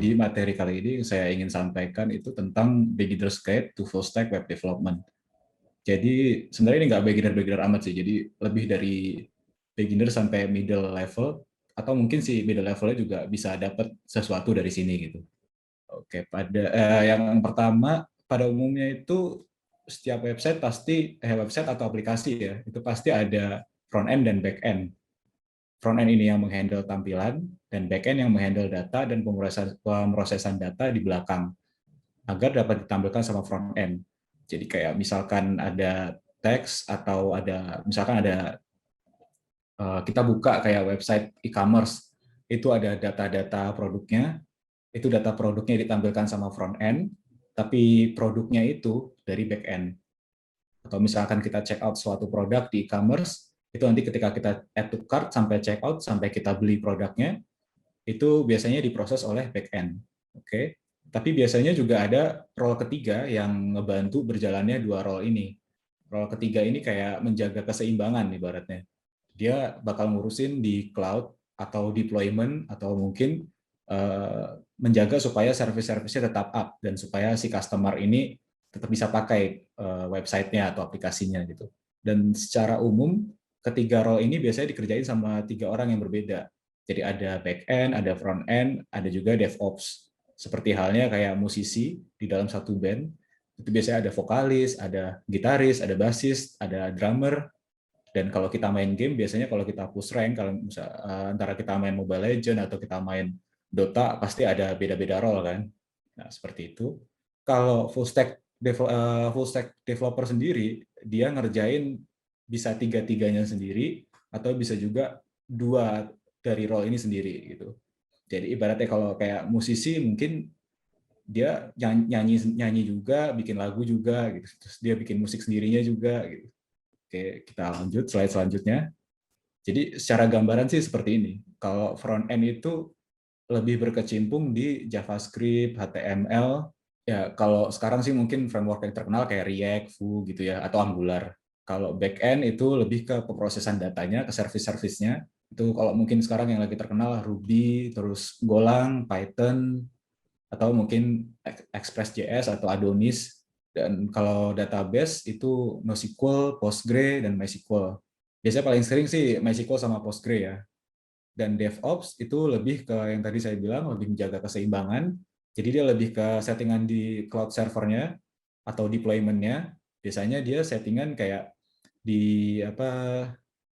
Jadi materi kali ini saya ingin sampaikan itu tentang beginner's guide to full stack web development. Jadi sebenarnya ini nggak beginner-beginner amat sih, jadi lebih dari beginner sampai middle level, atau mungkin si middle levelnya juga bisa dapat sesuatu dari sini gitu. Oke, yang pertama, pada umumnya itu setiap website pasti, website atau aplikasi ya, itu pasti ada front end dan back end. Front end ini yang menghandle tampilan, dan back end yang menghandle data dan pemrosesan data di belakang, agar dapat ditampilkan sama front end. Jadi kayak misalkan ada teks atau misalkan ada kita buka kayak website e-commerce, itu ada data-data produknya, itu data produknya ditampilkan sama front end, tapi produknya itu dari back end. Atau misalkan kita check out suatu produk di e-commerce, itu nanti ketika kita add to cart sampai check out sampai kita beli produknya, itu biasanya diproses oleh back end. Oke. Tapi biasanya juga ada role ketiga yang ngebantu berjalannya dua role ini. Role ketiga ini kayak menjaga keseimbangan ibaratnya. Dia bakal ngurusin di cloud atau deployment atau mungkin menjaga supaya service-service-nya tetap up dan supaya si customer ini tetap bisa pakai website-nya atau aplikasinya gitu. Dan secara umum ketiga role ini biasanya dikerjain sama tiga orang yang berbeda. Jadi ada back end, ada front end, ada juga DevOps. Seperti halnya kayak musisi di dalam satu band, itu biasanya ada vokalis, ada gitaris, ada bassist, ada drummer. Dan kalau kita main game, biasanya kalau kita push rank, kalau antara kita main Mobile Legends atau kita main Dota, pasti ada beda-beda role kan. Nah, seperti itu. Kalau full stack developer sendiri, dia ngerjain bisa tiga-tiganya sendiri, atau bisa juga dua dari role ini sendiri gitu. Jadi ibaratnya kalau kayak musisi mungkin dia nyanyi nyanyi juga, bikin lagu juga gitu. Terus dia bikin musik sendirinya juga gitu. Oke, kita lanjut slide selanjutnya. Jadi secara gambaran sih seperti ini. Kalau front end itu lebih berkecimpung di JavaScript, HTML. Ya, kalau sekarang sih mungkin framework yang terkenal kayak React, Vue gitu ya, atau Angular. Kalau back end itu lebih ke pemrosesan datanya, ke service-service-nya. Itu kalau mungkin sekarang yang lagi terkenal Ruby, terus Golang, Python, atau mungkin Express.js atau Adonis. Dan kalau database itu NoSQL, Postgre, dan MySQL. Biasanya paling sering sih MySQL sama Postgre ya. Dan DevOps itu lebih ke yang tadi saya bilang, lebih menjaga keseimbangan. Jadi dia lebih ke settingan di cloud servernya atau deployment-nya. Biasanya dia settingan kayak di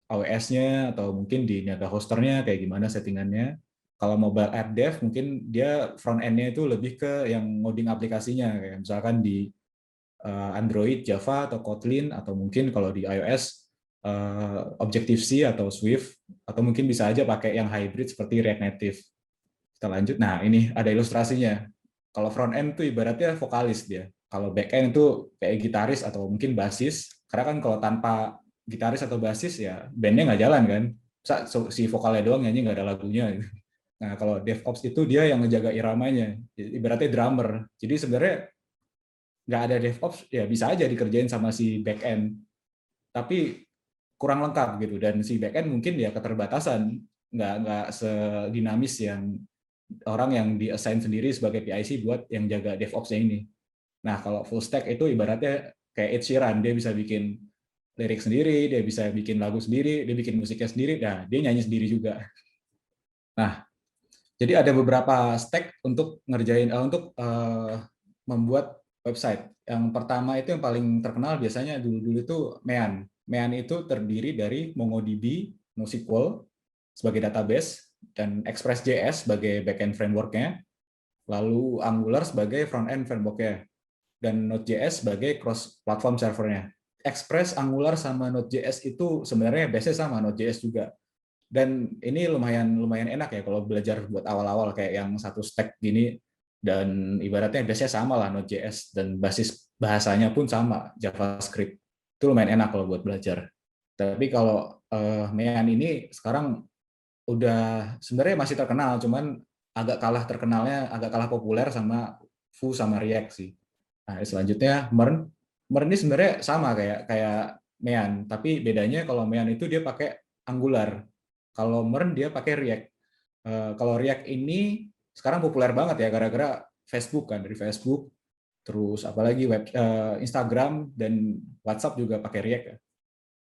AWS-nya atau mungkin di Naga hosternya kayak gimana settingannya. Kalau mobile app dev mungkin dia front end-nya itu lebih ke yang ngoding aplikasinya kayak misalkan di Android, Java atau Kotlin, atau mungkin kalau di iOS Objective-C atau Swift, atau mungkin bisa aja pakai yang hybrid seperti React Native. Kita lanjut. Nah, ini ada ilustrasinya. Kalau front end itu ibaratnya vokalis dia. Kalau back end itu kayak gitaris atau mungkin basis. Karena kan kalau tanpa gitaris atau basis ya bandnya nggak jalan kan. Si vokalnya doang nyanyi nggak ada lagunya. Nah, kalau DevOps itu dia yang ngejaga iramanya. Ibaratnya drummer. Jadi sebenarnya nggak ada DevOps ya bisa aja dikerjain sama si back end. Tapi kurang lengkap gitu. Dan si back end mungkin ya keterbatasan. Nggak sedinamis yang orang yang di-assign sendiri sebagai PIC buat yang jaga DevOps-nya ini. Nah, kalau full stack itu ibaratnya kayak Ed Sheeran, dia bisa bikin lirik sendiri, dia bisa bikin lagu sendiri, dia bikin musiknya sendiri, nah dia nyanyi sendiri juga. Nah, jadi ada beberapa stack untuk ngerjain membuat website. Yang pertama itu yang paling terkenal biasanya dulu-dulu itu Mean. Mean itu terdiri dari MongoDB, NoSQL sebagai database, dan Express.js sebagai backend framework-nya, lalu Angular sebagai front-end framework-nya, dan Node.js sebagai cross-platform servernya. Express, Angular, sama Node.js itu sebenarnya base-nya sama, Node.js juga. Dan ini lumayan enak ya kalau belajar buat awal-awal kayak yang satu stack gini, dan ibaratnya base-nya sama lah Node.js, dan basis bahasanya pun sama, JavaScript. Itu lumayan enak kalau buat belajar. Tapi kalau Mean ini sekarang udah sebenarnya masih terkenal, cuman agak kalah populer sama Vue sama React sih. Nah, selanjutnya Mern. Mern ini sebenarnya sama kayak kayak Mean, tapi bedanya kalau Mean itu dia pakai Angular. Kalau Mern dia pakai React. Kalau React ini sekarang populer banget ya gara-gara Facebook kan, dari Facebook, terus apalagi Instagram dan WhatsApp juga pakai React ya.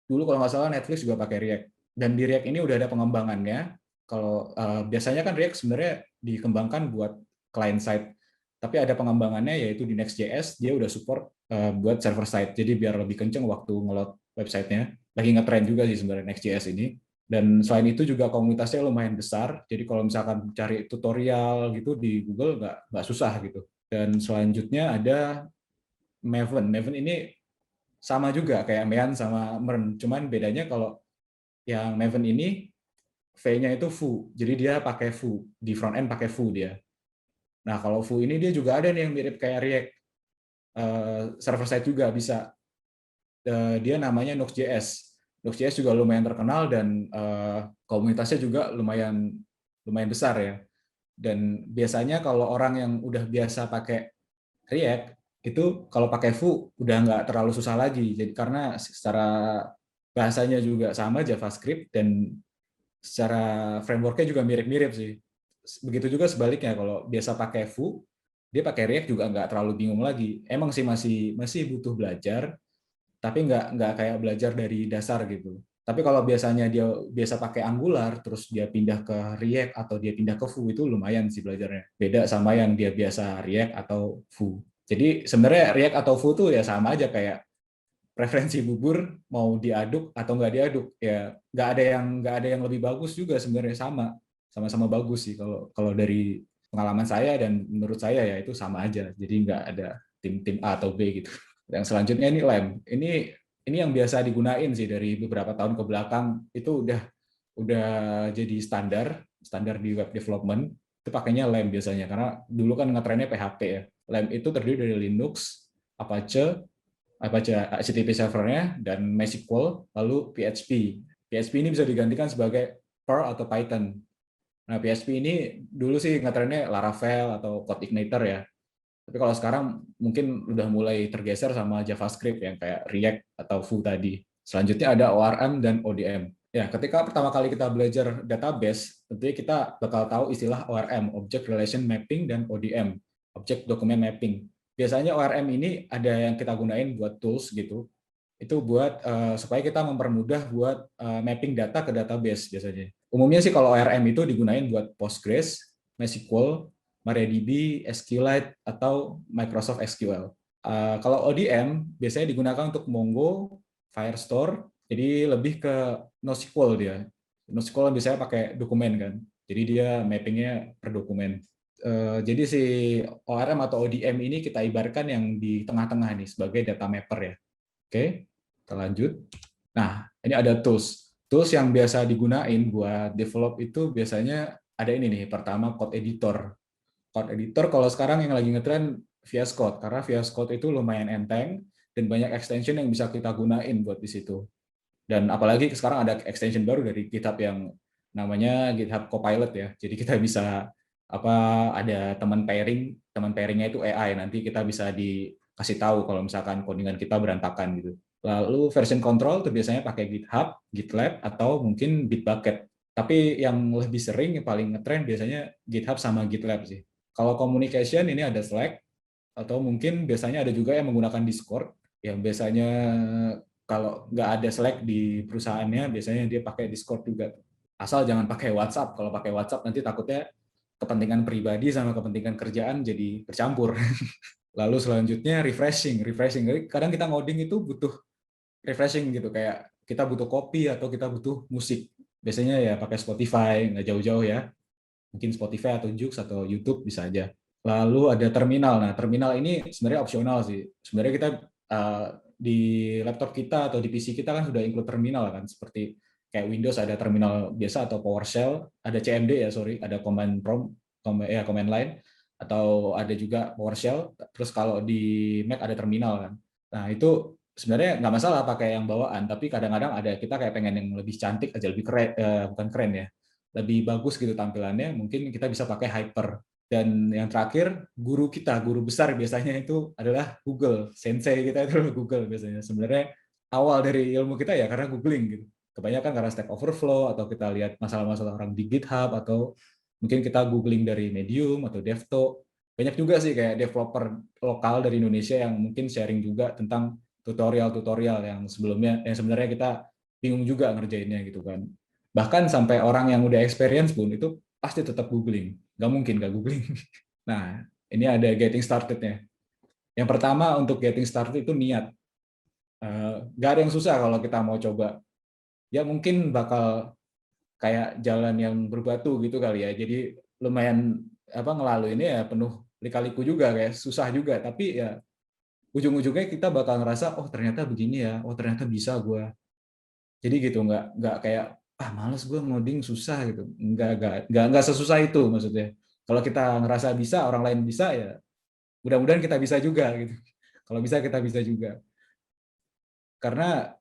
Dulu kalau nggak salah Netflix juga pakai React. Dan di React ini udah ada pengembangannya. Kalau biasanya kan React sebenarnya dikembangkan buat client side, tapi ada pengembangannya yaitu di Next.js dia udah support buat server side. Jadi biar lebih kenceng waktu ngeload websitenya. Lagi ngetrend juga sih sebenarnya Next.js ini. Dan selain itu juga komunitasnya lumayan besar. Jadi kalau misalkan cari tutorial gitu di Google nggak susah gitu. Dan selanjutnya ada Maven. Maven ini sama juga kayak Mean sama Mern. Cuman bedanya kalau yang Maven ini V-nya itu Foo. Jadi dia pakai Foo. Di front end pakai Foo dia. Nah, kalau Foo ini dia juga ada nih yang mirip kayak React. Server side juga bisa. Dia namanya Nux.js. Nux.js juga lumayan terkenal dan komunitasnya juga lumayan besar ya. Dan biasanya kalau orang yang udah biasa pakai React, itu kalau pakai Vue udah nggak terlalu susah lagi. Jadi karena secara bahasanya juga sama JavaScript dan secara frameworknya juga mirip-mirip sih. Begitu juga sebaliknya kalau biasa pakai Vue, dia pakai React juga nggak terlalu bingung lagi. Emang sih masih butuh belajar, tapi nggak kayak belajar dari dasar gitu. Tapi kalau biasanya dia biasa pakai Angular, terus dia pindah ke React atau dia pindah ke Vue itu lumayan sih belajarnya. Beda sama yang dia biasa React atau Vue. Jadi sebenarnya React atau Vue tuh ya sama aja kayak preferensi bubur mau diaduk atau nggak diaduk ya nggak ada yang lebih bagus juga sebenarnya sama-sama bagus sih kalau dari pengalaman saya dan menurut saya ya itu sama aja jadi nggak ada tim A atau B gitu. Yang selanjutnya ini lem ini yang biasa digunain sih dari beberapa tahun ke belakang itu udah jadi standar di web development itu pakainya lem biasanya karena dulu kan ngetrennya PHP ya. Lem itu terdiri dari Linux, Apache HTTP servernya dan MySQL lalu PHP. PHP ini bisa digantikan sebagai Perl atau Python. Nah, PHP ini dulu sih ngetrennya Laravel atau CodeIgniter ya. Tapi kalau sekarang mungkin udah mulai tergeser sama JavaScript yang kayak React atau Vue tadi. Selanjutnya ada ORM dan ODM. Ya, ketika pertama kali kita belajar database, tentunya kita bakal tahu istilah ORM, Object Relation Mapping, dan ODM, Object Document Mapping. Biasanya ORM ini ada yang kita gunain buat tools gitu. Itu buat supaya kita mempermudah buat mapping data ke database biasanya. Umumnya sih kalau ORM itu digunain buat Postgres, MySQL, MariaDB, SQLite, atau Microsoft SQL. Kalau ODM biasanya digunakan untuk Mongo, Firestore, jadi lebih ke NoSQL dia. NoSQL biasanya pakai dokumen kan, jadi dia mappingnya per dokumen. Jadi si ORM atau ODM ini kita ibaratkan yang di tengah-tengah nih sebagai data mapper ya. Oke, kita lanjut. Nah, ini ada tools. Tools yang biasa digunain buat develop itu biasanya ada ini nih. Pertama, code editor. Code editor kalau sekarang yang lagi ngetren VS Code, karena VS Code itu lumayan enteng dan banyak extension yang bisa kita gunain buat di situ. Dan apalagi sekarang ada extension baru dari GitHub yang namanya GitHub Copilot ya. Jadi kita bisa ada teman pairingnya itu AI. Nanti kita bisa dikasih tahu kalau misalkan codingan kita berantakan gitu. Lalu version control itu biasanya pakai GitHub, GitLab atau mungkin Bitbucket. Tapi yang lebih sering yang paling ngetrend biasanya GitHub sama GitLab sih. Kalau communication ini ada Slack atau mungkin biasanya ada juga yang menggunakan Discord yang biasanya kalau nggak ada Slack di perusahaannya biasanya dia pakai Discord juga. Asal jangan pakai WhatsApp. Kalau pakai WhatsApp nanti takutnya kepentingan pribadi sama kepentingan kerjaan jadi bercampur. Lalu selanjutnya refreshing. Kadang kita ngoding itu butuh refreshing gitu kayak kita butuh kopi atau kita butuh musik. Biasanya ya pakai Spotify, nggak jauh-jauh ya. Mungkin Spotify atau Joox atau YouTube bisa aja. Lalu ada terminal. Nah, terminal ini sebenarnya opsional sih. Sebenarnya kita di laptop kita atau di PC kita kan sudah include terminal kan, seperti kayak Windows ada terminal biasa atau PowerShell, ada CMD ya sorry, ada command prompt, command line, atau ada juga PowerShell. Terus kalau di Mac ada terminal kan. Nah itu sebenarnya nggak masalah pakai yang bawaan, tapi kadang-kadang ada kita kayak pengen yang lebih cantik aja, lebih keren, bukan keren ya, lebih bagus gitu tampilannya, mungkin kita bisa pakai Hyper. Dan yang terakhir, guru besar biasanya itu adalah Google. Sensei kita itu adalah Google biasanya. Sebenarnya awal dari ilmu kita ya karena googling gitu. Kebanyakan karena Stack Overflow atau kita lihat masalah-masalah orang di GitHub atau Mungkin kita googling dari Medium atau Devto. Banyak juga sih kayak developer lokal dari Indonesia yang mungkin sharing juga tentang tutorial-tutorial yang sebelumnya, yang sebenarnya kita bingung juga ngerjainnya gitu kan. Bahkan sampai orang yang udah experience pun itu pasti tetap googling. Nggak mungkin nggak googling. Nah, ini ada getting started-nya. Yang pertama untuk getting started itu niat. Nggak ada yang susah kalau kita mau coba. Ya mungkin bakal kayak jalan yang berbatu gitu kali ya. Jadi lumayan ngelalu ini ya penuh lika-liku juga kayak susah juga. Tapi ya ujung-ujungnya kita bakal ngerasa oh ternyata begini ya, oh ternyata bisa gue. Jadi gitu nggak kayak males gue ngoding susah gitu. Nggak sesusah itu maksudnya. Kalau kita ngerasa bisa, orang lain bisa ya mudah-mudahan kita bisa juga gitu. Kalau bisa kita bisa juga. Karena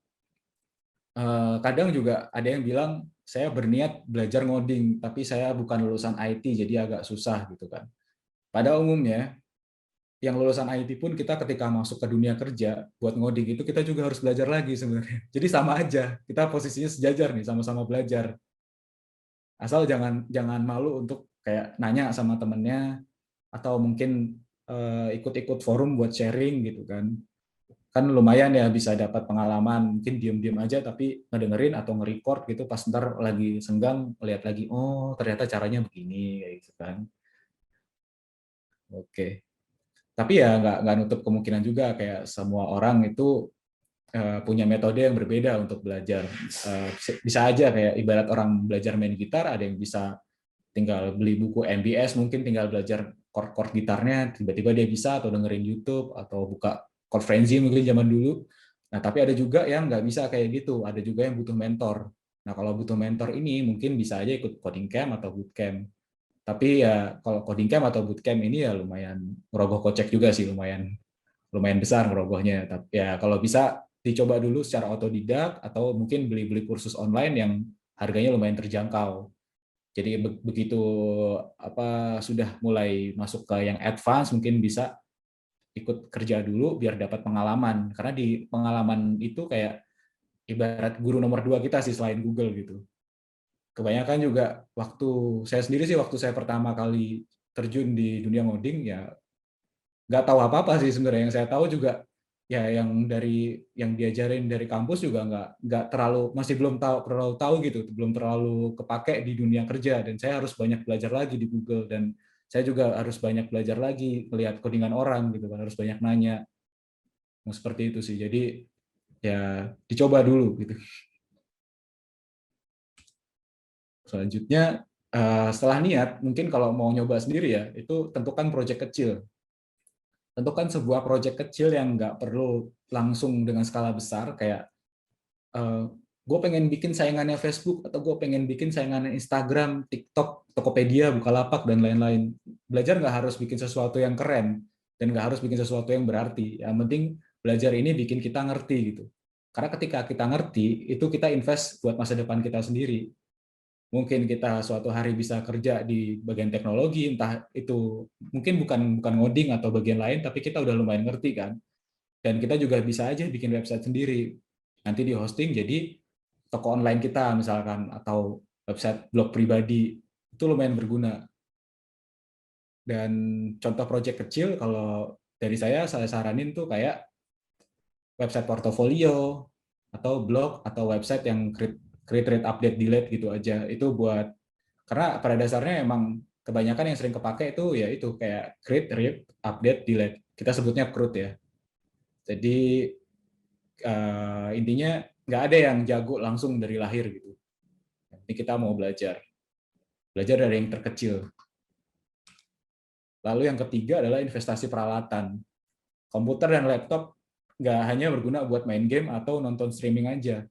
kadang juga ada yang bilang saya berniat belajar ngoding tapi saya bukan lulusan IT jadi agak susah gitu kan. Pada umumnya yang lulusan IT pun kita ketika masuk ke dunia kerja buat ngoding itu kita juga harus belajar lagi sebenarnya. Jadi sama aja, kita posisinya sejajar nih, sama-sama belajar. Asal jangan jangan malu untuk kayak nanya sama temennya atau mungkin ikut-ikut forum buat sharing gitu kan. Kan lumayan ya bisa dapat pengalaman, mungkin diem-diem aja tapi ngedengerin atau nge-record gitu pas ntar lagi senggang lihat lagi oh ternyata caranya begini kayak gitu kan. Oke. Tapi ya nggak nutup kemungkinan juga kayak semua orang itu punya metode yang berbeda untuk belajar. Bisa aja kayak ibarat orang belajar main gitar, ada yang bisa tinggal beli buku MBS, mungkin tinggal belajar chord gitarnya, tiba-tiba dia bisa, atau dengerin YouTube, atau buka chord frenzy mungkin zaman dulu. Nah, tapi ada juga yang nggak bisa kayak gitu, ada juga yang butuh mentor. Nah, kalau butuh mentor ini mungkin bisa aja ikut coding camp atau bootcamp. Tapi ya kalau coding camp atau bootcamp ini ya lumayan ngerogoh kocek juga sih, lumayan lumayan besar ngerogohnya. Tapi ya kalau bisa dicoba dulu secara otodidak atau mungkin beli-beli kursus online yang harganya lumayan terjangkau. Jadi begitu sudah mulai masuk ke yang advance mungkin bisa ikut kerja dulu biar dapat pengalaman. Karena di pengalaman itu kayak ibarat guru nomor 2 kita sih selain Google gitu. Kebanyakan juga waktu saya sendiri sih waktu saya pertama kali terjun di dunia ngoding ya nggak tahu apa-apa sih sebenarnya. Yang saya tahu juga ya yang dari yang diajarin dari kampus juga nggak terlalu, masih belum terlalu tahu gitu, belum terlalu kepake di dunia kerja, dan saya harus banyak belajar lagi di Google, dan saya juga harus banyak belajar lagi melihat codingan orang gitu kan, harus banyak nanya. Nah, seperti itu sih. Jadi ya dicoba dulu gitu. Selanjutnya setelah niat, mungkin kalau mau nyoba sendiri ya, itu tentukan project kecil. Tentukan sebuah project kecil yang nggak perlu langsung dengan skala besar, kayak gue pengen bikin saingannya Facebook, atau gue pengen bikin saingannya Instagram, TikTok, Tokopedia, Bukalapak, dan lain-lain. Belajar nggak harus bikin sesuatu yang keren, dan nggak harus bikin sesuatu yang berarti. Yang penting belajar ini bikin kita ngerti gitu. Karena ketika kita ngerti, itu kita invest buat masa depan kita sendiri. Mungkin kita suatu hari bisa kerja di bagian teknologi, entah itu mungkin bukan bukan ngoding atau bagian lain, tapi kita udah lumayan ngerti kan. Dan kita juga bisa aja bikin website sendiri. Nanti di hosting jadi toko online kita misalkan, atau website blog pribadi, itu lumayan berguna. Dan contoh project kecil kalau dari saya saranin tuh kayak website portofolio atau blog atau website yang create, read, update, delete gitu aja. Itu buat, karena pada dasarnya emang kebanyakan yang sering kepake itu ya itu kayak create, read, update, delete. Kita sebutnya CRUD ya. Jadi intinya nggak ada yang jago langsung dari lahir gitu. Ini kita mau belajar dari yang terkecil. Lalu yang ketiga adalah investasi peralatan. Komputer dan laptop nggak hanya berguna buat main game atau nonton streaming aja.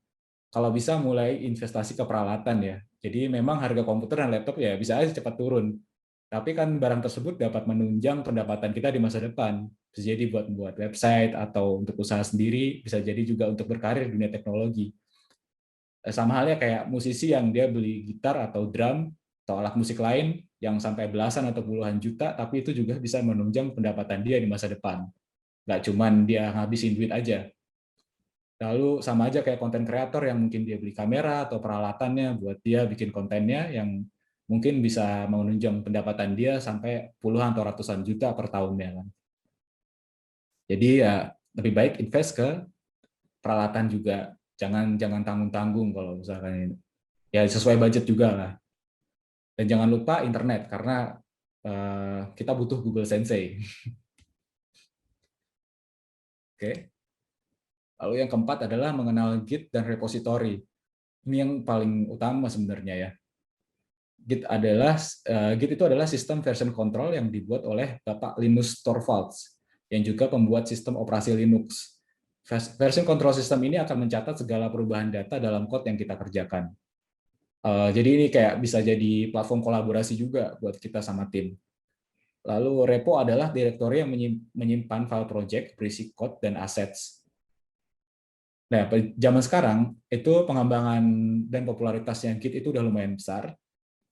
Kalau bisa mulai investasi ke peralatan ya. Jadi memang harga komputer dan laptop ya bisa aja cepat turun. Tapi kan barang tersebut dapat menunjang pendapatan kita di masa depan. Bisa jadi buat membuat website atau untuk usaha sendiri, bisa jadi juga untuk berkarir di dunia teknologi. Sama halnya kayak musisi yang dia beli gitar atau drum atau alat musik lain yang sampai belasan atau puluhan juta, tapi itu juga bisa menunjang pendapatan dia di masa depan. Nggak cuman dia ngabisin duit aja. Lalu sama aja kayak konten kreator yang mungkin dia beli kamera atau peralatannya buat dia bikin kontennya yang mungkin bisa menunjang pendapatan dia sampai puluhan atau ratusan juta per tahunnya kan. Jadi ya lebih baik invest ke peralatan juga, jangan jangan tanggung-tanggung kalau misalkan ini. Ya sesuai budget juga lah. Dan jangan lupa internet karena kita butuh Google Sensei. Oke. Lalu yang keempat adalah mengenal Git dan repository. Ini yang paling utama sebenarnya ya. Git itu adalah sistem version control yang dibuat oleh Bapak Linus Torvalds yang juga pembuat sistem operasi Linux. Version control system ini akan mencatat segala perubahan data dalam code yang kita kerjakan. Jadi ini kayak bisa jadi platform kolaborasi juga buat kita sama tim. Lalu repo adalah direktori yang menyimpan file project, berisi code, dan assets. Nah, zaman sekarang itu pengembangan dan popularitasnya Git itu udah lumayan besar.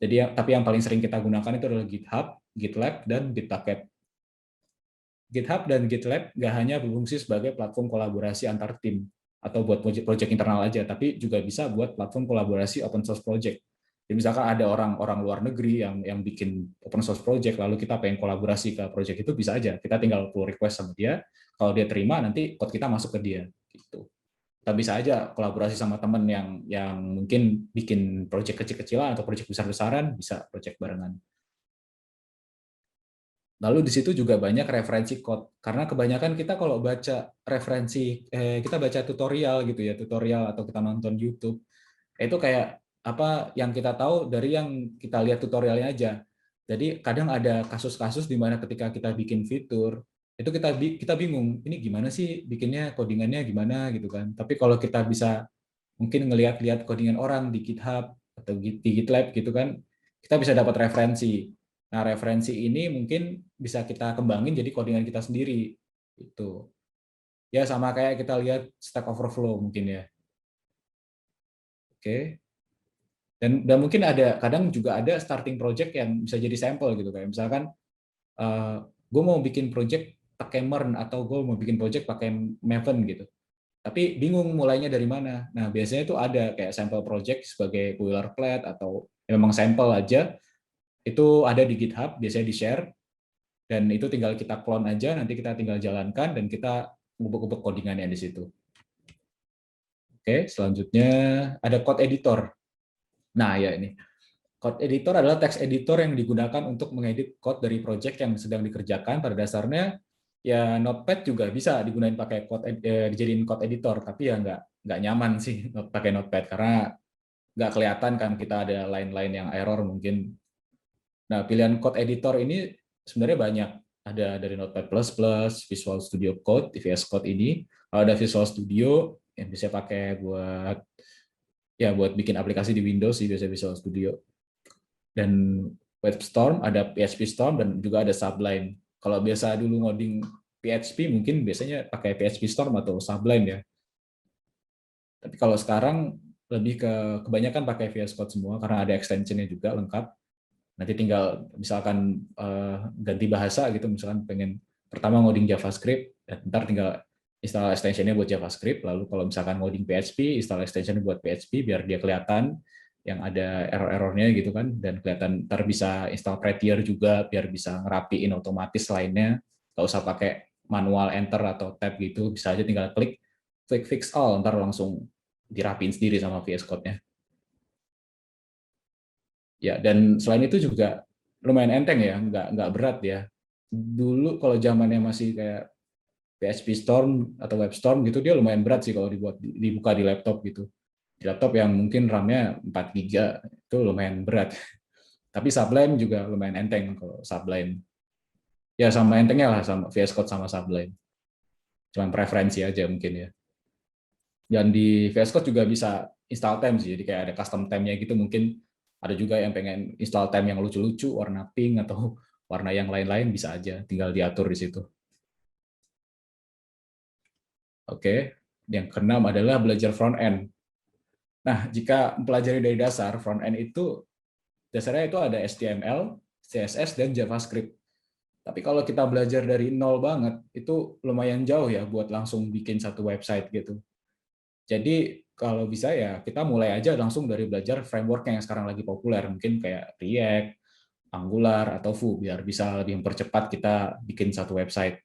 Jadi tapi yang paling sering kita gunakan itu adalah GitHub, GitLab, dan Bitbucket. GitHub dan GitLab nggak hanya berfungsi sebagai platform kolaborasi antar tim atau buat project internal aja, tapi juga bisa buat platform kolaborasi open source project. Jadi misalkan ada orang luar negeri yang bikin open source project, lalu kita pengen kolaborasi ke project itu, bisa aja. Kita tinggal pull request sama dia, kalau dia terima nanti code kita masuk ke dia. Gitu. Kita bisa aja kolaborasi sama temen yang mungkin bikin project kecil-kecilan atau project besar-besaran, bisa project barengan. Lalu di situ juga banyak referensi code, karena kebanyakan kita kalau baca kita baca tutorial gitu ya, tutorial atau kita nonton YouTube, itu kayak apa yang kita tahu dari yang kita lihat tutorialnya aja. Jadi kadang ada kasus-kasus di mana ketika kita bikin fitur, itu kita bingung, ini gimana sih bikinnya, codingannya gimana gitu kan. Tapi kalau kita bisa mungkin ngelihat-lihat codingan orang di GitHub atau di GitLab gitu kan, kita bisa dapat referensi. Nah, referensi ini mungkin bisa kita kembangin jadi codingan kita sendiri. Itu. Ya sama kayak kita lihat Stack Overflow mungkin ya. Oke. Dan mungkin kadang juga ada starting project yang bisa jadi sampel gitu kayak misalkan gue mau bikin project pakai Mern atau gue mau bikin project pakai Maven gitu. Tapi bingung mulainya dari mana. Nah, biasanya itu ada kayak sampel project sebagai boilerplate atau memang sampel aja. Itu ada di GitHub, biasanya di-share, dan itu tinggal kita clone aja, nanti kita tinggal jalankan, dan kita ngubek-ngubek codingannya di situ. Oke, selanjutnya ada code editor. Nah, ya ini. Code editor adalah text editor yang digunakan untuk mengedit code dari project yang sedang dikerjakan. Pada dasarnya, ya Notepad juga bisa digunakan pakai dijadiin code editor, tapi ya nggak nyaman sih pakai Notepad, karena nggak kelihatan kan kita ada line-line yang error mungkin. Nah, pilihan code editor ini sebenarnya banyak. Ada dari Notepad++, Visual Studio Code, VS Code ini. Kalau ada Visual Studio, yang bisa pakai buat bikin aplikasi di Windows sih, biasa Visual Studio. Dan WebStorm, ada PHP Storm, dan juga ada Sublime. Kalau biasa dulu ngoding PHP, mungkin biasanya pakai PHP Storm atau Sublime ya. Tapi kalau sekarang lebih kebanyakan pakai VS Code semua, karena ada extension-nya juga lengkap. Nanti tinggal misalkan ganti bahasa gitu, misalkan pengen pertama ngoding JavaScript, dan ntar tinggal install extension-nya buat JavaScript, lalu kalau misalkan ngoding PHP, install extension buat PHP biar dia kelihatan yang ada error-errornya gitu kan, dan kelihatan. Ntar bisa install Prettier juga biar bisa ngerapiin otomatis lainnya, nggak usah pakai manual enter atau tab gitu, bisa aja tinggal klik fix all, ntar langsung dirapiin sendiri sama VS Code-nya. Ya, dan selain itu juga lumayan enteng ya, nggak berat ya. Dulu kalau zamannya masih kayak PHP Storm atau WebStorm gitu, dia lumayan berat sih kalau dibuka di laptop gitu. Di laptop yang mungkin RAM-nya 4 GB itu lumayan berat. Tapi Sublime juga lumayan enteng kalau Sublime. Ya sama entengnya lah sama VS Code sama Sublime. Cuman preferensi aja mungkin ya. Dan di VS Code juga bisa install theme sih, jadi kayak ada custom theme-nya gitu. Mungkin ada juga yang pengen install theme yang lucu-lucu, warna pink atau warna yang lain-lain, bisa aja, tinggal diatur di situ. Oke, yang keenam adalah belajar front end. Nah, jika mempelajari dari dasar, front end itu dasarnya itu ada HTML, CSS, dan JavaScript. Tapi kalau kita belajar dari nol banget, itu lumayan jauh ya buat langsung bikin satu website gitu. Jadi kalau bisa ya kita mulai aja langsung dari belajar framework yang sekarang lagi populer, mungkin kayak React, Angular, atau Vue, biar bisa lebih mempercepat kita bikin satu website.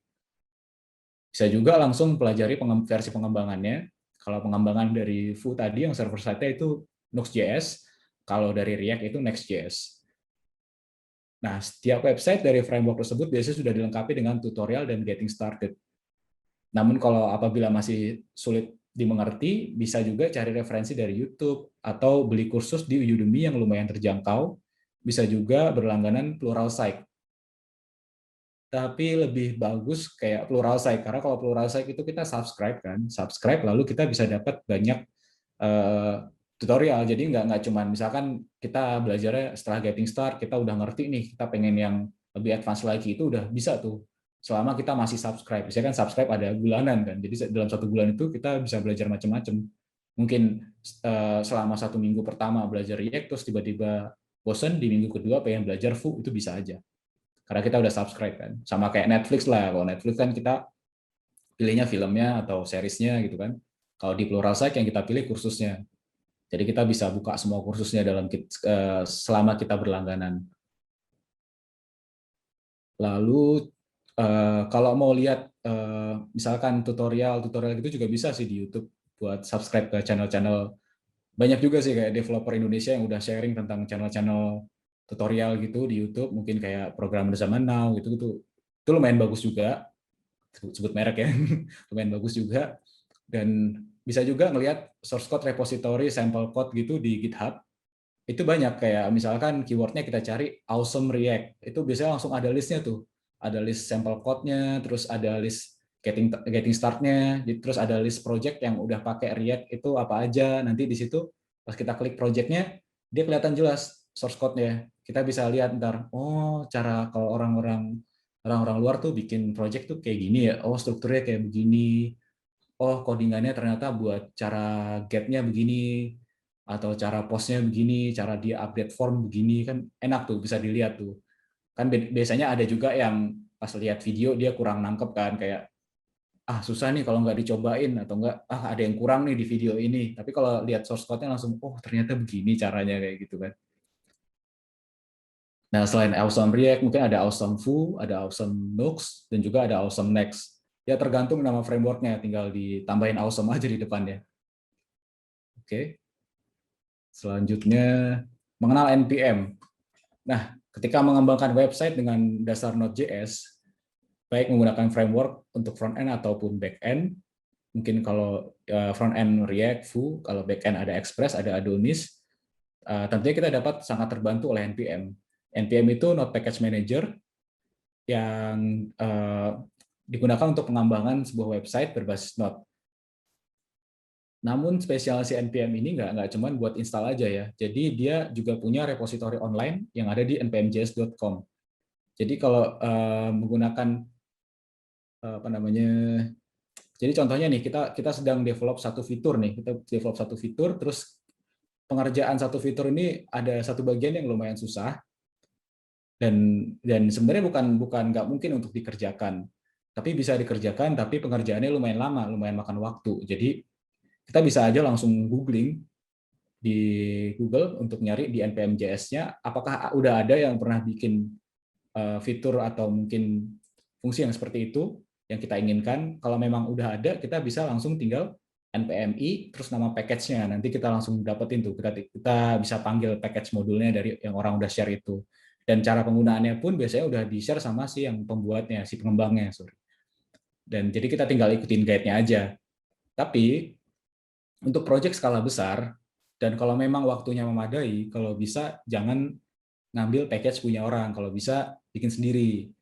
Bisa juga langsung pelajari versi pengembangannya. Kalau pengembangan dari Vue tadi yang server side-nya itu Nuxt.js, kalau dari React itu Next.js. Nah, setiap website dari framework tersebut biasanya sudah dilengkapi dengan tutorial dan getting started. Namun kalau apabila masih sulit dimengerti, bisa juga cari referensi dari YouTube atau beli kursus di Udemy yang lumayan terjangkau. Bisa juga berlangganan Pluralsight. Tapi lebih bagus kayak Pluralsight, karena kalau Pluralsight itu kita subscribe kan, subscribe lalu kita bisa dapat banyak tutorial. Jadi nggak cuman misalkan kita belajarnya setelah getting start kita udah ngerti nih, kita pengen yang lebih advance lagi, itu udah bisa tuh selama kita masih subscribe. Biasanya kan subscribe ada bulanan kan, jadi dalam 1 bulan itu kita bisa belajar macam-macam. Mungkin selama 1 minggu pertama belajar React, terus tiba-tiba bosen di minggu kedua pengen belajar Vue, itu bisa aja karena kita udah subscribe kan. Sama kayak Netflix lah, kalau Netflix kan kita pilihnya filmnya atau seriesnya gitu kan. Kalau di Pluralsight yang kita pilih kursusnya. Jadi kita bisa buka semua kursusnya selama kita berlangganan. Lalu kalau mau lihat misalkan tutorial gitu juga bisa sih di YouTube, buat subscribe ke channel-channel. Banyak juga sih kayak developer Indonesia yang udah sharing tentang channel-channel tutorial gitu di YouTube, mungkin kayak Programmer Zaman Now gitu gitu. Itu lumayan bagus juga, sebut merek ya. Lumayan bagus juga. Dan bisa juga ngelihat source code repository sample code gitu di GitHub. Itu banyak, kayak misalkan keywordnya kita cari awesome React, itu biasanya langsung ada listnya tuh, ada list sampel code-nya, terus ada list getting start-nya, terus ada list project yang udah pakai React itu apa aja. Nanti di situ pas kita klik project-nya dia kelihatan jelas source code-nya, kita bisa lihat ntar, oh cara kalau orang-orang luar tuh bikin project tuh kayak gini ya, oh strukturnya kayak begini, oh codingannya ternyata buat cara get-nya begini, atau cara postnya begini, cara dia update form begini, kan enak tuh bisa dilihat tuh. Kan biasanya ada juga yang pas lihat video dia kurang nangkep kan, kayak susah nih kalau nggak dicobain, atau nggak ada yang kurang nih di video ini. Tapi kalau lihat source code-nya langsung, oh ternyata begini caranya kayak gitu kan. Nah, selain Awesome React, mungkin ada Awesome Vue, ada Awesome Nuxt, dan juga ada Awesome Next. Ya tergantung nama framework-nya, tinggal ditambahin awesome aja di depannya. Oke. Selanjutnya, mengenal NPM. Nah, ketika mengembangkan website dengan dasar Node.js, baik menggunakan framework untuk front-end ataupun back-end, mungkin kalau front-end React, Vue, kalau back-end ada Express, ada Adonis, tentunya kita dapat sangat terbantu oleh NPM. NPM itu Node Package Manager yang digunakan untuk pengembangan sebuah website berbasis Node. Namun spesialisasi NPM ini nggak cuma buat install aja ya. Jadi dia juga punya repository online yang ada di npmjs.com. Jadi kalau menggunakan apa namanya, jadi contohnya nih kita sedang develop satu fitur nih, kita develop satu fitur, terus pengerjaan satu fitur ini ada satu bagian yang lumayan susah dan sebenarnya bukan nggak mungkin untuk dikerjakan, tapi bisa dikerjakan, tapi pengerjaannya lumayan lama, lumayan makan waktu. Jadi kita bisa aja langsung googling di Google untuk nyari di npm.js-nya apakah udah ada yang pernah bikin fitur atau mungkin fungsi yang seperti itu yang kita inginkan. Kalau memang udah ada, kita bisa langsung tinggal npmi terus nama package-nya. Nanti kita langsung dapetin tuh, kita bisa panggil package modulnya dari yang orang udah share itu. Dan cara penggunaannya pun biasanya udah di-share sama si yang pembuatnya, si pengembangnya, sorry. Dan jadi kita tinggal ikutin guide-nya aja. Tapi untuk project skala besar, dan kalau memang waktunya memadai, kalau bisa jangan ngambil package punya orang, kalau bisa bikin sendiri.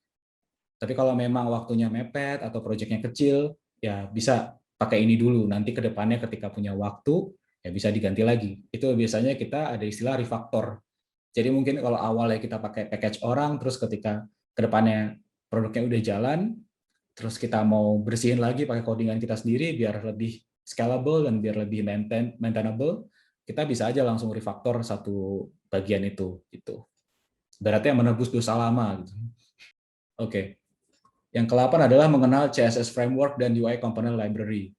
Tapi kalau memang waktunya mepet atau proyeknya kecil, ya bisa pakai ini dulu. Nanti ke depannya ketika punya waktu, ya bisa diganti lagi. Itu biasanya kita ada istilah refactor. Jadi mungkin kalau awalnya kita pakai package orang, terus ketika ke depannya produknya udah jalan, terus kita mau bersihin lagi pakai codingan kita sendiri biar lebih scalable dan biar lebih maintainable, kita bisa aja langsung refactor satu bagian itu gitu. Berarti yang menebus dosa lama gitu. Oke. Yang ke-8 adalah mengenal CSS framework dan UI component library.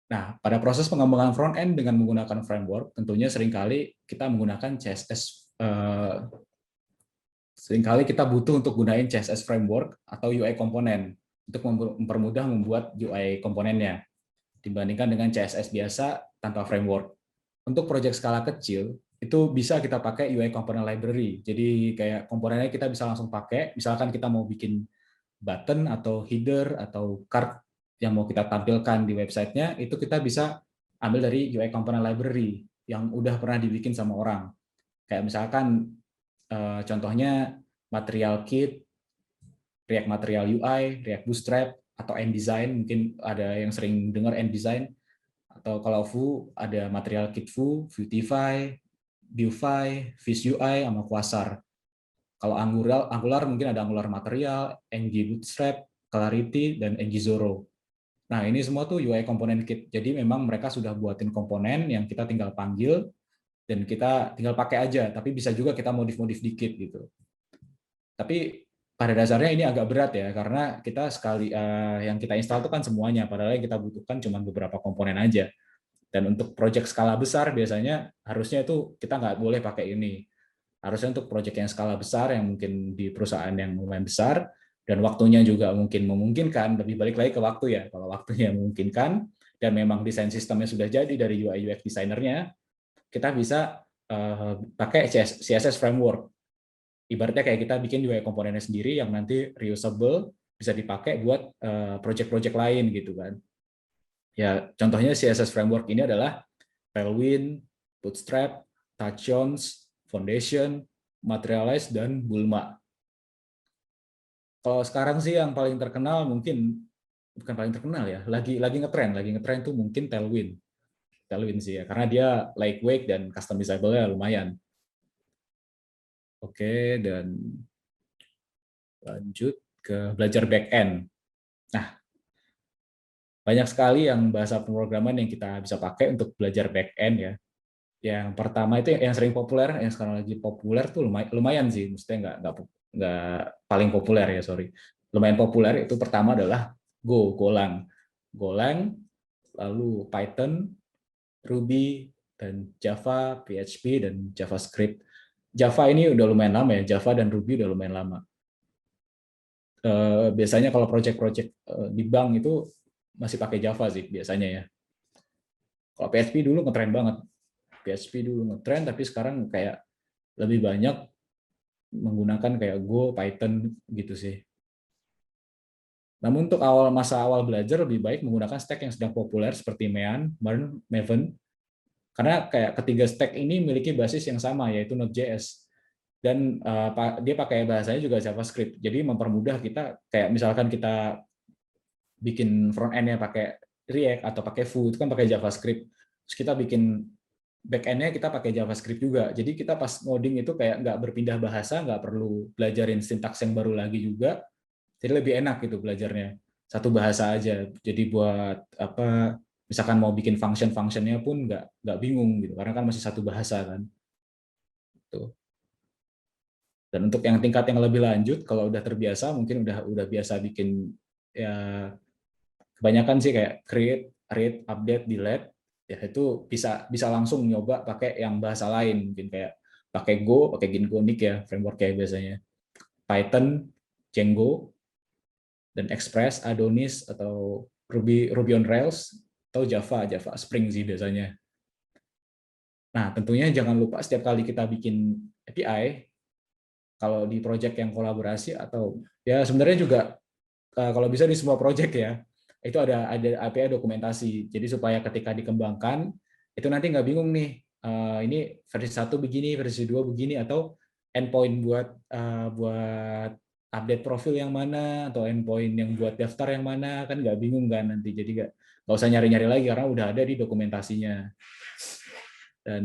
Nah, pada proses pengembangan front end dengan menggunakan framework, tentunya seringkali kita menggunakan CSS, seringkali kita butuh untuk gunain CSS framework atau UI komponen untuk mempermudah membuat UI komponennya dibandingkan dengan CSS biasa tanpa framework. Untuk proyek skala kecil, itu bisa kita pakai UI component library. Jadi kayak komponennya kita bisa langsung pakai, misalkan kita mau bikin button atau header atau card yang mau kita tampilkan di websitenya, itu kita bisa ambil dari UI component library yang udah pernah dibikin sama orang. Kayak misalkan contohnya Material Kit, React Material UI, React Bootstrap, atau InDesign, mungkin ada yang sering dengar InDesign, atau kalau Vue ada Material Kit Vue, Vuetify, Vueify, VisUI, sama Quasar. Kalau Angular mungkin ada Angular Material, ng Bootstrap, Clarity, dan ng Zoro. Nah, ini semua tuh UI komponen kit. Jadi memang mereka sudah buatin komponen yang kita tinggal panggil dan kita tinggal pakai aja. Tapi bisa juga kita modif-modif dikit gitu. Tapi pada dasarnya ini agak berat ya, karena kita sekali yang kita install itu kan semuanya, padahal yang kita butuhkan cuma beberapa komponen aja. Dan untuk project skala besar biasanya harusnya itu kita nggak boleh pakai ini. Harusnya untuk project yang skala besar yang mungkin di perusahaan yang lumayan besar dan waktunya juga mungkin memungkinkan, lebih balik lagi ke waktu ya. Kalau waktunya memungkinkan dan memang desain sistemnya sudah jadi dari UI UX designernya, kita bisa pakai CSS framework. Ibaratnya kayak kita bikin UI komponennya sendiri yang nanti reusable, bisa dipakai buat project-project lain gitu kan. Ya, contohnya CSS framework ini adalah Tailwind, Bootstrap, Touchstones, Foundation, Materialize, dan Bulma. Kalau sekarang sih yang paling terkenal mungkin bukan paling terkenal ya, lagi ngetren tuh mungkin Tailwind. Tailwind sih ya, karena dia lightweight dan customizable-nya lumayan. Oke, dan lanjut ke belajar back-end. Nah, banyak sekali yang bahasa pemrograman yang kita bisa pakai untuk belajar back-end ya. Yang pertama itu yang sering populer, yang sekarang lagi populer tuh lumayan sih, maksudnya nggak paling populer ya, sorry. Lumayan populer itu pertama adalah Golang. Golang, lalu Python, Ruby, dan Java, PHP, dan JavaScript. Java ini udah lumayan lama ya, Java dan Ruby udah lumayan lama. Biasanya kalau project-project di bank itu masih pakai Java sih biasanya ya. Kalau PHP dulu ngetren banget. PHP dulu ngetren, tapi sekarang kayak lebih banyak menggunakan kayak Go, Python gitu sih. Namun untuk masa awal belajar lebih baik menggunakan stack yang sedang populer seperti Yarn, Maven, karena kayak ketiga stack ini memiliki basis yang sama yaitu Node.js dan dia pakai bahasanya juga JavaScript. Jadi mempermudah kita kayak misalkan kita bikin front end-nya pakai React atau pakai Vue itu kan pakai JavaScript. Terus kita bikin back end-nya kita pakai JavaScript juga. Jadi kita pas ngoding itu kayak nggak berpindah bahasa, nggak perlu belajarin sintaks yang baru lagi juga. Jadi lebih enak gitu belajarnya. Satu bahasa aja. Jadi buat apa misalkan mau bikin function-functionnya pun nggak bingung gitu karena kan masih satu bahasa kan. Tuh. Dan untuk yang tingkat yang lebih lanjut kalau udah terbiasa mungkin udah biasa bikin ya kebanyakan sih kayak create, read, update, delete ya itu bisa langsung nyoba pakai yang bahasa lain mungkin kayak pakai Go, pakai Gingonic ya framework kayak biasanya. Python, Django, dan Express, Adonis atau Ruby on Rails atau Java Spring sih biasanya. Nah, tentunya jangan lupa setiap kali kita bikin API kalau di project yang kolaborasi atau ya sebenarnya juga kalau bisa di semua project ya itu ada API dokumentasi. Jadi supaya ketika dikembangkan itu nanti nggak bingung nih ini versi 1 begini, versi 2 begini atau endpoint buat update profil yang mana atau endpoint yang buat daftar yang mana kan nggak bingung kan nanti. Jadi nggak usah nyari-nyari lagi karena udah ada di dokumentasinya. Dan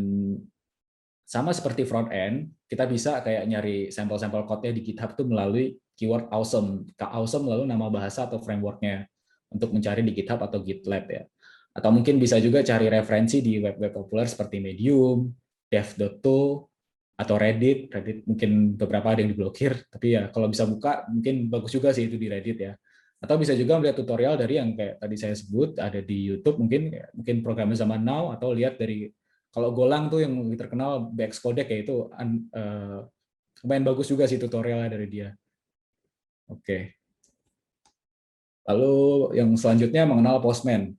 sama seperti front end, kita bisa kayak nyari sampel-sampel code-nya di GitHub tuh melalui keyword awesome. Awesome lalu nama bahasa atau framework-nya untuk mencari di GitHub atau GitLab ya. Atau mungkin bisa juga cari referensi di web-web populer seperti Medium, dev.to, atau Reddit. Reddit mungkin beberapa ada yang diblokir, tapi ya kalau bisa buka mungkin bagus juga sih itu di Reddit ya. Atau bisa juga melihat tutorial dari yang kayak tadi saya sebut, ada di YouTube mungkin programnya zaman now, atau lihat dari kalau Golang tuh yang lebih terkenal BX Codec ya, itu lumayan bagus juga sih tutorialnya dari dia. Oke. Lalu yang selanjutnya mengenal Postman.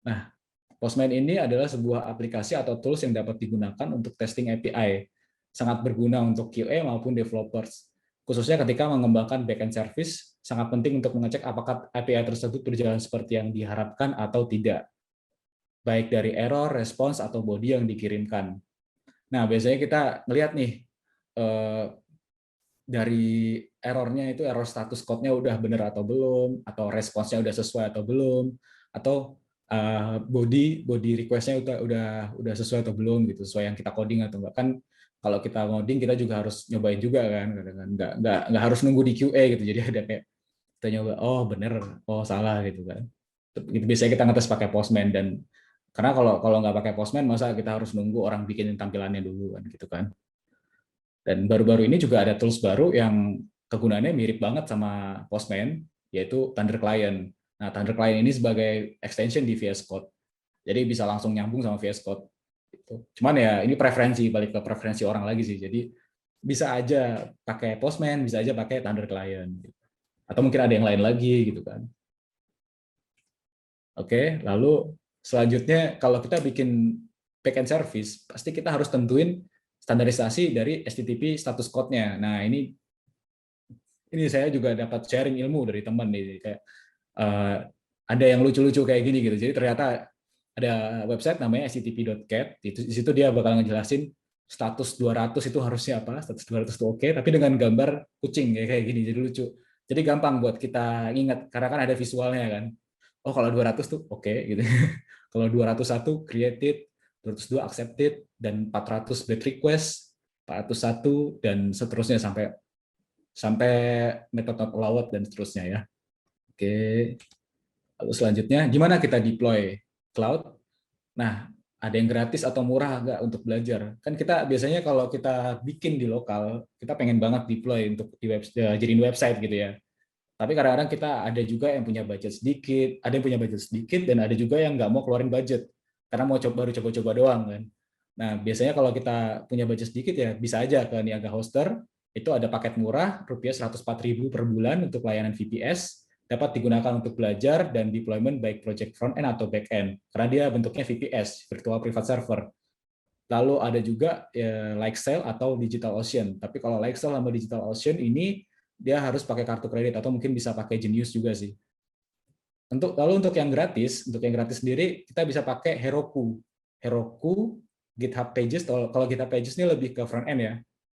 Nah, Postman ini adalah sebuah aplikasi atau tools yang dapat digunakan untuk testing API. Sangat berguna untuk QA maupun developers. Khususnya ketika mengembangkan backend service, sangat penting untuk mengecek apakah API tersebut berjalan seperti yang diharapkan atau tidak. Baik dari error, response, atau body yang dikirimkan. Nah, biasanya kita ngelihat nih, dari errornya itu error status code-nya udah bener atau belum, atau responsnya udah sesuai atau belum, atau body request-nya udah sesuai atau belum gitu, sesuai yang kita coding atau enggak. Kan kalau kita ngoding kita juga harus nyobain juga kan, kadang-kadang nggak harus nunggu di QA gitu. Jadi ada kayak kita nyoba, oh bener, oh salah gitu kan. Itu biasanya kita ngetes pakai Postman, dan karena kalau kalau nggak pakai Postman masa kita harus nunggu orang bikin tampilannya dulu kan gitu kan. Dan baru-baru ini juga ada tools baru yang kegunaannya mirip banget sama Postman, yaitu Thunder Client. Nah, Thunder Client ini sebagai extension di VS Code. Jadi bisa langsung nyambung sama VS Code. Cuman ya ini preferensi, balik ke preferensi orang lagi sih. Jadi bisa aja pakai Postman, bisa aja pakai Thunder Client. Atau mungkin ada yang lain lagi gitu kan. Oke, lalu selanjutnya kalau kita bikin backend service, pasti kita harus tentuin standarisasi dari HTTP status code-nya. Nah, ini saya juga dapat sharing ilmu dari teman nih, kayak ada yang lucu-lucu kayak gini gitu. Jadi ternyata ada website namanya http.cat, di situ dia bakal ngejelasin status 200 itu harusnya apa, status 200 itu oke, tapi dengan gambar kucing kayak gini, jadi lucu. Jadi gampang buat kita ingat karena kan ada visualnya kan. Oh, kalau 200 tuh oke gitu. Kalau 201 created, 202 accepted, dan 400 bad request, 401 dan seterusnya sampai sampai method not allowed dan seterusnya ya. Oke. Lalu selanjutnya, gimana kita deploy cloud? Nah, ada yang gratis atau murah nggak untuk belajar? Kan kita biasanya kalau kita bikin di lokal, kita pengen banget deploy untuk jadiin website gitu ya. Tapi kadang-kadang kita ada juga yang punya budget sedikit, ada yang punya budget sedikit, dan ada juga yang nggak mau keluarin budget karena mau baru coba-coba doang kan. Nah, biasanya kalau kita punya budget sedikit ya bisa aja ke Niaga Hoster, itu ada paket murah, rupiah 104.000 per bulan untuk layanan VPS, dapat digunakan untuk belajar dan deployment baik project front end atau back end, karena dia bentuknya VPS, Virtual Private Server. Lalu ada juga ya, Lightsail atau DigitalOcean. Tapi kalau Lightsail sama DigitalOcean ini dia harus pakai kartu kredit atau mungkin bisa pakai Genius juga sih. Untuk yang gratis sendiri kita bisa pakai Heroku. Heroku, GitHub Pages. Kalau GitHub Pages ini lebih ke front end ya.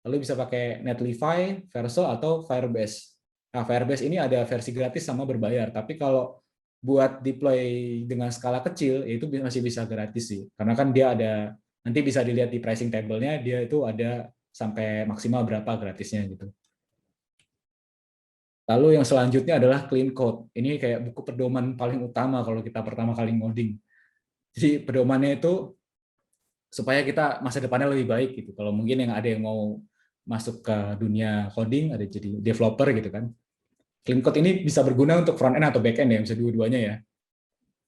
Lalu bisa pakai Netlify, Vercel atau Firebase. Nah, Firebase ini ada versi gratis sama berbayar. Tapi kalau buat deploy dengan skala kecil, itu masih bisa gratis sih. Karena kan dia ada, nanti bisa dilihat di pricing table-nya, dia itu ada sampai maksimal berapa gratisnya gitu. Lalu yang selanjutnya adalah clean code. Ini kayak buku pedoman paling utama kalau kita pertama kali ngoding. Jadi pedomannya itu supaya kita masa depannya lebih baik gitu. Kalau mungkin yang ada yang mau masuk ke dunia coding, ada jadi developer gitu kan. Clean code ini bisa berguna untuk front end atau back end ya, bisa dua-duanya ya.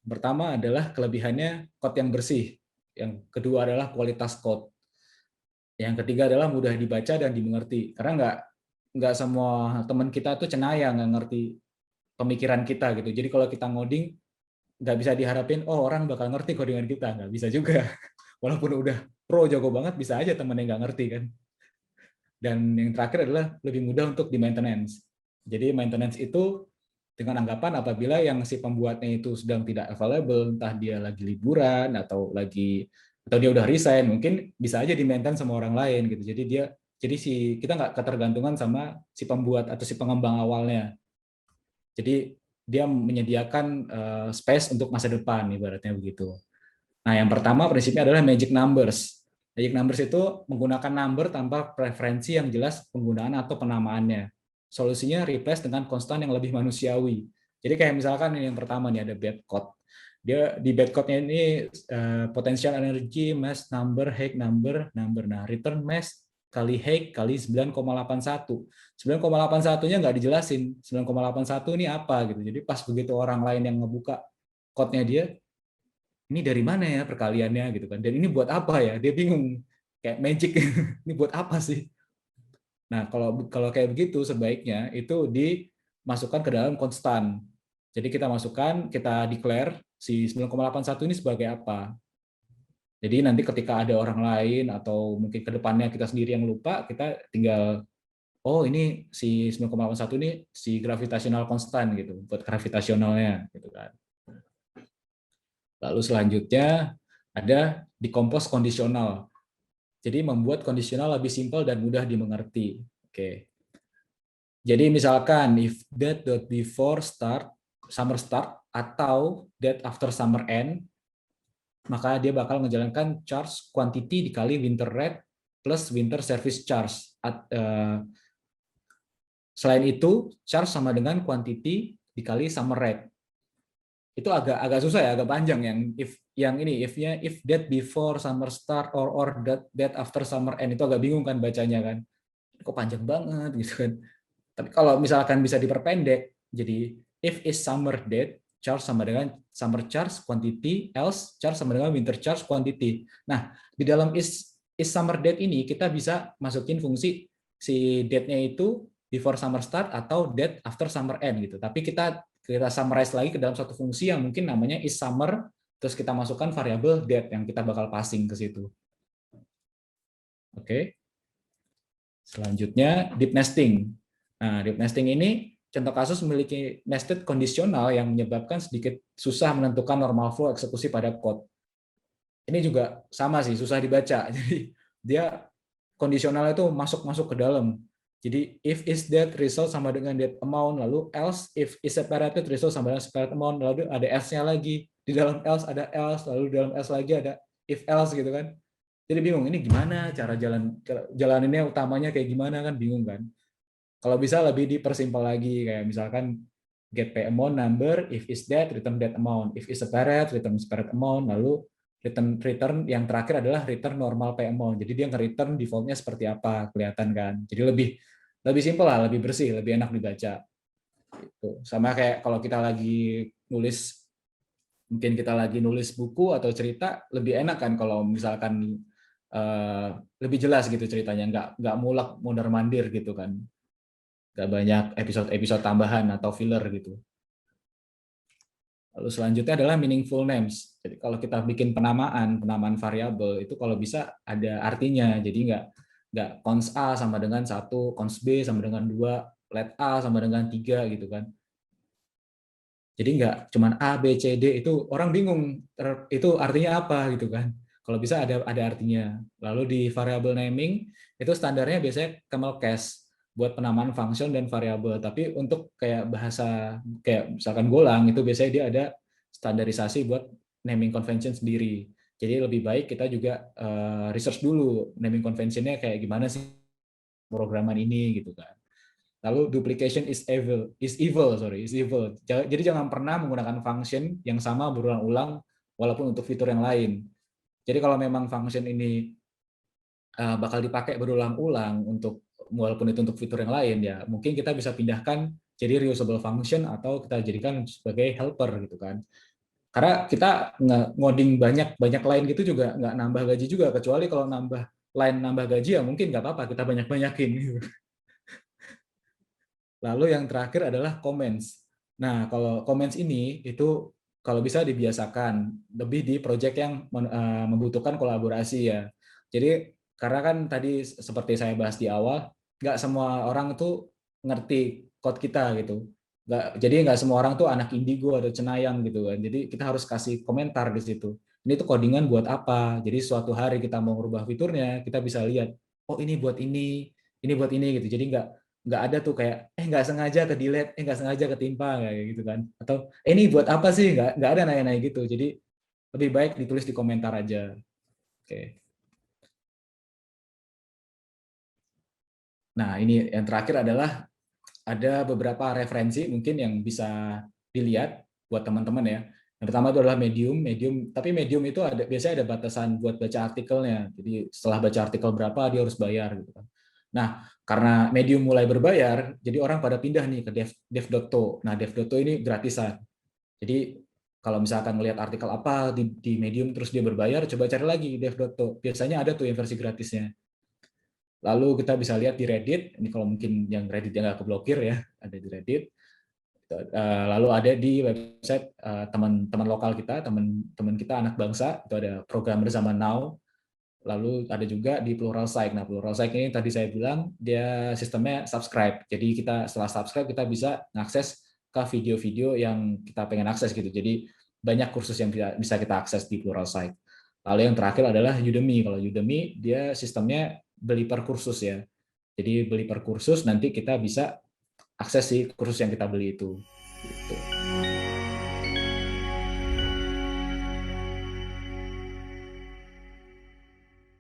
Pertama adalah kelebihannya code yang bersih. Yang kedua adalah kualitas code. Yang ketiga adalah mudah dibaca dan dimengerti. Karena nggak semua teman kita tuh cenayang nggak ngerti pemikiran kita gitu. Jadi kalau kita ngoding nggak bisa diharapin oh orang bakal ngerti codingan kita, nggak bisa juga. Walaupun udah pro jago banget bisa aja temen yang nggak ngerti kan. Dan yang terakhir adalah lebih mudah untuk di maintenance. Jadi maintenance itu dengan anggapan apabila yang si pembuatnya itu sedang tidak available, entah dia lagi liburan atau dia udah resign, mungkin bisa aja di maintenance sama orang lain gitu. Jadi kita nggak ketergantungan sama si pembuat atau si pengembang awalnya. Jadi dia menyediakan space untuk masa depan ibaratnya begitu. Nah, yang pertama prinsipnya adalah magic numbers. Magic numbers itu menggunakan number tanpa preferensi yang jelas penggunaan atau penamaannya. Solusinya replace dengan konstan yang lebih manusiawi. Jadi kayak misalkan yang pertama nih ada bad code. Dia di bad code-nya ini potential energy, mass number, Higgs number, number. Nah, return mass kali Hague kali 9,81. 9,81-nya nggak dijelasin. 9,81 ini apa gitu. Jadi pas begitu orang lain yang ngebuka code-nya dia, ini dari mana ya perkaliannya gitu kan. Dan ini buat apa ya? Dia bingung. Kayak magic. Ini buat apa sih? Nah, kalau kalau kayak begitu sebaiknya itu dimasukkan ke dalam konstan. Jadi kita masukkan, kita declare si 9,81 ini sebagai apa. Jadi nanti ketika ada orang lain atau mungkin ke depannya kita sendiri yang lupa, kita tinggal oh ini si 9,81 ini si gravitational constant gitu, buat gravitasionalnya gitu kan. Lalu selanjutnya ada decompose kondisional. Jadi membuat kondisional lebih simpel dan mudah dimengerti. Oke. Jadi misalkan if that dot before start summer start atau that after summer end, maka dia bakal menjalankan charge quantity dikali winter rate plus winter service charge. Selain itu, charge sama dengan quantity dikali summer rate. Itu agak susah ya, agak panjang yang ini if-nya if that before summer start or that after summer end itu agak bingung kan bacanya kan. Kok panjang banget gitu kan. Tapi kalau misalkan bisa diperpendek, jadi if is summer date, charge sama dengan summer charge quantity, else charge sama dengan winter charge quantity. Nah, di dalam is summer date ini kita bisa masukin fungsi si date-nya itu before summer start atau date after summer end gitu. Tapi kita summarize lagi ke dalam satu fungsi yang mungkin namanya is summer, terus kita masukkan variabel date yang kita bakal passing ke situ. Oke. Selanjutnya deep nesting. Nah, deep nesting ini contoh kasus memiliki nested kondisional yang menyebabkan sedikit susah menentukan normal flow eksekusi pada code. Ini juga sama sih, susah dibaca. Jadi dia kondisional itu masuk-masuk ke dalam. Jadi if is that result sama dengan that amount, lalu else if is separated result sama dengan separate amount, lalu ada else-nya lagi. Di dalam else ada else, lalu di dalam else lagi ada if else gitu kan. Jadi bingung ini gimana cara jalaninnya utamanya kayak gimana kan bingung kan. Kalau bisa lebih dipersimpel lagi kayak misalkan get pay amount number, if is that return that amount, if is separate return separate amount, lalu return yang terakhir adalah return normal pay amount. Jadi dia nge-return defaultnya seperti apa kelihatan kan. Jadi lebih simpel lah, lebih bersih, lebih enak dibaca. Gitu. Sama kayak kalau kita lagi nulis mungkin kita lagi nulis buku atau cerita lebih enak kan kalau misalkan lebih jelas gitu ceritanya, nggak mulak mondar mandir gitu kan, nggak banyak episode tambahan atau filler gitu. Lalu selanjutnya adalah meaningful names. Jadi kalau kita bikin penamaan variabel itu kalau bisa ada artinya. Jadi nggak cons A sama dengan 1, cons B sama dengan 2, let A sama dengan 3 gitu kan. Jadi nggak cuman A, B, C, D itu orang bingung itu artinya apa gitu kan. Kalau bisa ada artinya. Lalu di variable naming itu standarnya biasanya camel case buat penamaan function dan variabel. Tapi untuk kayak bahasa kayak misalkan Golang itu biasanya dia ada standarisasi buat naming convention sendiri. Jadi lebih baik kita juga research dulu naming conventionnya kayak gimana sih programan ini gitu kan. Lalu duplication is evil. Jadi jangan pernah menggunakan function yang sama berulang-ulang walaupun untuk fitur yang lain. Jadi kalau memang function ini bakal dipakai berulang-ulang untuk walaupun itu untuk fitur yang lain ya, mungkin kita bisa pindahkan jadi reusable function atau kita jadikan sebagai helper gitu kan. Karena kita ngoding banyak line gitu juga nggak nambah gaji juga, kecuali kalau nambah gaji ya mungkin nggak apa-apa kita banyak-banyakin gitu. Lalu yang terakhir adalah comments. Nah, kalau comments ini itu kalau bisa dibiasakan lebih di project yang membutuhkan kolaborasi ya. Jadi karena kan tadi seperti saya bahas di awal, nggak semua orang itu ngerti code kita gitu. Jadi nggak semua orang tuh anak indigo atau cenayang gitu kan. Jadi kita harus kasih komentar di situ. Ini tuh codingan buat apa? Jadi suatu hari kita mau merubah fiturnya, kita bisa lihat, oh ini buat ini gitu. Jadi nggak ada tuh kayak nggak sengaja ke delete, nggak sengaja ketimpa kayak gitu kan, atau ini buat apa sih, nggak ada nanya-nanya gitu. Jadi lebih baik ditulis di komentar aja. Oke. Nah ini yang terakhir adalah ada beberapa referensi mungkin yang bisa dilihat buat teman-teman ya. Yang pertama itu adalah Medium, tapi Medium itu biasanya ada batasan buat baca artikelnya. Jadi setelah baca artikel berapa dia harus bayar gitu kan. Nah, karena Medium mulai berbayar, jadi orang pada pindah nih ke dev.to. Nah, dev.to ini gratisan. Jadi kalau misalkan melihat artikel apa di Medium terus dia berbayar, coba cari lagi dev.to. Biasanya ada tuh yang versi gratisnya. Lalu kita bisa lihat di Reddit, ini kalau mungkin yang Reddit yang nggak keblokir ya, ada di Reddit. Lalu ada di website teman-teman lokal kita, teman-teman kita anak bangsa, itu ada programmer zaman now. Lalu ada juga di Pluralsight. Nah, Pluralsight ini tadi saya bilang dia sistemnya subscribe. Jadi kita setelah subscribe kita bisa mengakses ke video-video yang kita pengen akses gitu. Jadi banyak kursus yang bisa kita akses di Pluralsight. Lalu yang terakhir adalah Udemy. Kalau Udemy dia sistemnya beli per kursus ya. Jadi beli per kursus nanti kita bisa akses si kursus yang kita beli itu. Gitu.